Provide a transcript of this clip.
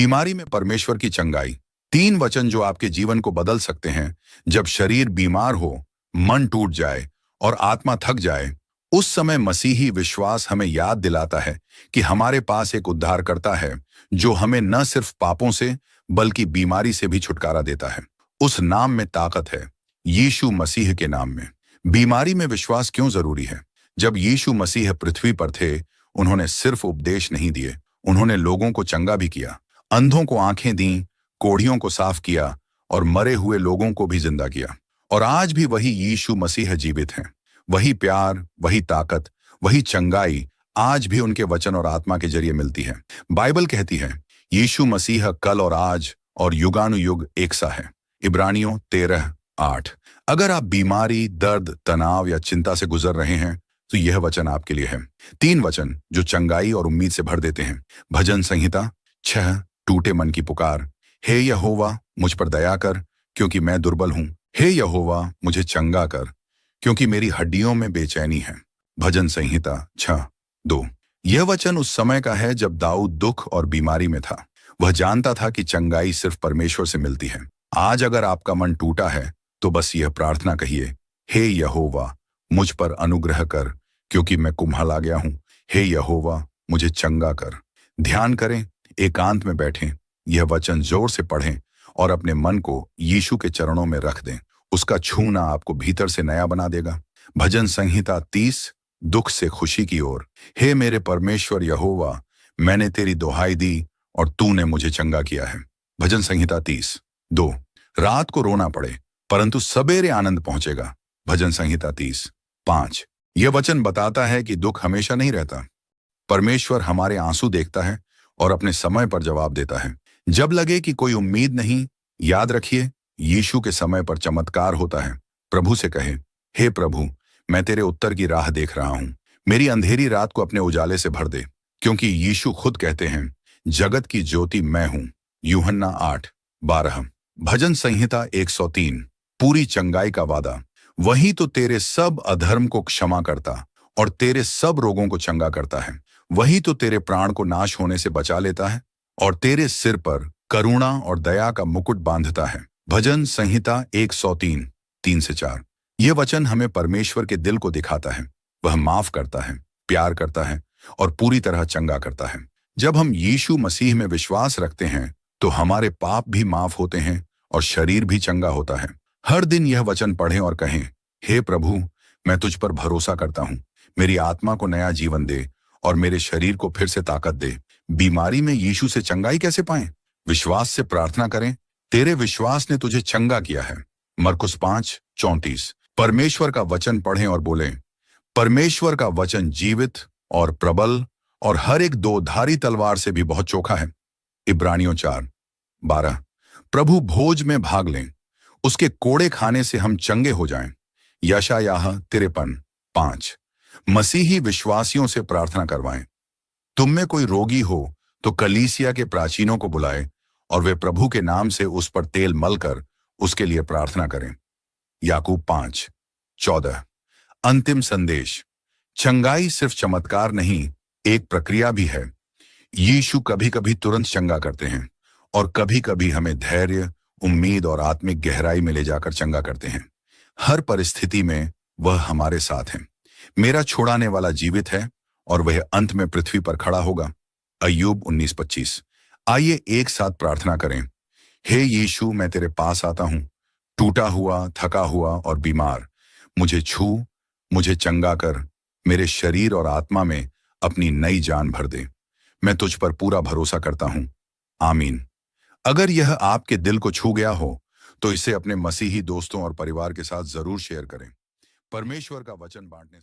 बीमारी में परमेश्वर की चंगाई। 3 वचन जो आपके जीवन को बदल सकते हैं। जब शरीर बीमार हो, मन टूट जाए और आत्मा थक जाए, उस समय मसीही विश्वास हमें याद दिलाता है कि हमारे पास एक उद्धारकर्ता है जो हमें न सिर्फ पापों से बल्कि बीमारी से भी छुटकारा देता है। उस नाम में ताकत है, यीशु मसीह के नाम में। बीमारी में विश्वास क्यों जरूरी है? जब यीशु मसीह पृथ्वी पर थे, उन्होंने सिर्फ उपदेश नहीं दिए, उन्होंने लोगों को चंगा भी किया। अंधों को आंखें दी, कोढ़ियों को साफ किया और मरे हुए लोगों को भी जिंदा किया। और आज भी वही यीशु मसीह जीवित हैं। वही प्यार, वही ताकत, वही चंगाई आज भी उनके वचन और आत्मा के जरिए मिलती है। बाइबल कहती है यीशु मसीह कल और आज और युगानुयुग एक सा है। इब्रानियों 13:8। अगर आप बीमारी, दर्द, तनाव या चिंता से गुजर रहे हैं तो यह वचन आपके लिए है। 3 वचन जो चंगाई और उम्मीद से भर देते हैं। भजन संहिता 6, टूटे मन की पुकार। हे यहोवा, मुझ पर दया कर क्योंकि मैं दुर्बल हूं। हे यहोवा, मुझे चंगा कर क्योंकि मेरी हड्डियों में बेचैनी है। भजन संहिता 6:2। यह वचन उस समय का है जब दाऊद दुख और बीमारी में था। वह जानता था कि चंगाई सिर्फ परमेश्वर से मिलती है। आज अगर आपका मन टूटा है तो बस यह प्रार्थना कहिए, हे यहोवा, मुझ पर अनुग्रह कर क्योंकि मैं कुम्हाल आ गया हूं। हे यहोवा, मुझे चंगा कर। ध्यान करें, एकांत में बैठें, यह वचन जोर से पढ़ें और अपने मन को यीशु के चरणों में रख दें। उसका छूना आपको भीतर से नया बना देगा। भजन संहिता 30, दुख से खुशी की ओर। हे मेरे परमेश्वर यहोवा, मैंने तेरी दुहाई दी और तूने मुझे चंगा किया है। भजन संहिता 30:2। रात को रोना पड़े परंतु सवेरे आनंद पहुंचेगा। भजन संहिता 30:5। यह वचन बताता है कि दुख हमेशा नहीं रहता। परमेश्वर हमारे आंसू देखता है और अपने समय पर जवाब देता है। जब लगे कि कोई उम्मीद नहीं, याद रखिए यीशु के समय पर चमत्कार होता है। प्रभु से कहे, हे प्रभु, मैं तेरे उत्तर की राह देख रहा हूं। मेरी अंधेरी रात को अपने उजाले से भर दे, क्योंकि यीशु खुद कहते हैं, जगत की ज्योति मैं हूं। यूहन्ना 8:12। भजन संहिता 103, पूरी चंगाई का वादा। वही तो तेरे सब अधर्म को क्षमा करता और तेरे सब रोगों को चंगा करता है। वही तो तेरे प्राण को नाश होने से बचा लेता है और तेरे सिर पर करुणा और दया का मुकुट बांधता है। भजन संहिता 103, 3-4। यह वचन हमें परमेश्वर के दिल को दिखाता है। वह माफ करता है, प्यार करता है और पूरी तरह चंगा करता है। जब हम यीशु मसीह में विश्वास रखते हैं तो हमारे पाप भी माफ होते हैं और शरीर भी चंगा होता है। हर दिन यह वचन पढ़ें और कहें, हे प्रभु, मैं तुझ पर भरोसा करता हूं। मेरी आत्मा को नया जीवन दे और मेरे शरीर को फिर से ताकत दे। बीमारी में यीशु से चंगाई कैसे पाएं? विश्वास से प्रार्थना करें, तेरे विश्वास ने तुझे चंगा किया है। मरकुस 5:34। परमेश्वर का वचन पढ़ें और बोलें, परमेश्वर का वचन जीवित और प्रबल और हर एक 2-धारी तलवार से भी बहुत चोखा है। इब्रानियों 4:12। प्रभु भोज में भाग लें, उसके कोड़े खाने से हम चंगे हो जाएं। यशायाह 53:5। मसीही विश्वासियों से प्रार्थना करवाएं। तुम में कोई रोगी हो तो कलीसिया के प्राचीनों को बुलाए और वे प्रभु के नाम से उस पर तेल मलकर उसके लिए प्रार्थना करें। याकूब 5:14। अंतिम संदेश, चंगाई सिर्फ चमत्कार नहीं, एक प्रक्रिया भी है। यीशु कभी कभी तुरंत चंगा करते हैं और कभी कभी हमें धैर्य, उम्मीद और आत्मिक गहराई में ले जाकर चंगा करते हैं। हर परिस्थिति में वह हमारे साथ है। मेरा छुड़ाने वाला जीवित है और वह अंत में पृथ्वी पर खड़ा होगा। अय्यूब 19:25। आइए एक साथ प्रार्थना करें। हे यीशु, मैं तेरे पास आता हूं, टूटा हुआ, थका हुआ और बीमार। मुझे छू, मुझे चंगा कर, मेरे शरीर और आत्मा में अपनी नई जान भर दे। मैं तुझ पर पूरा भरोसा करता हूं। आमीन। अगर यह आपके दिल को छू गया हो तो इसे अपने मसीही दोस्तों और परिवार के साथ जरूर शेयर करें। परमेश्वर का वचन बांटने से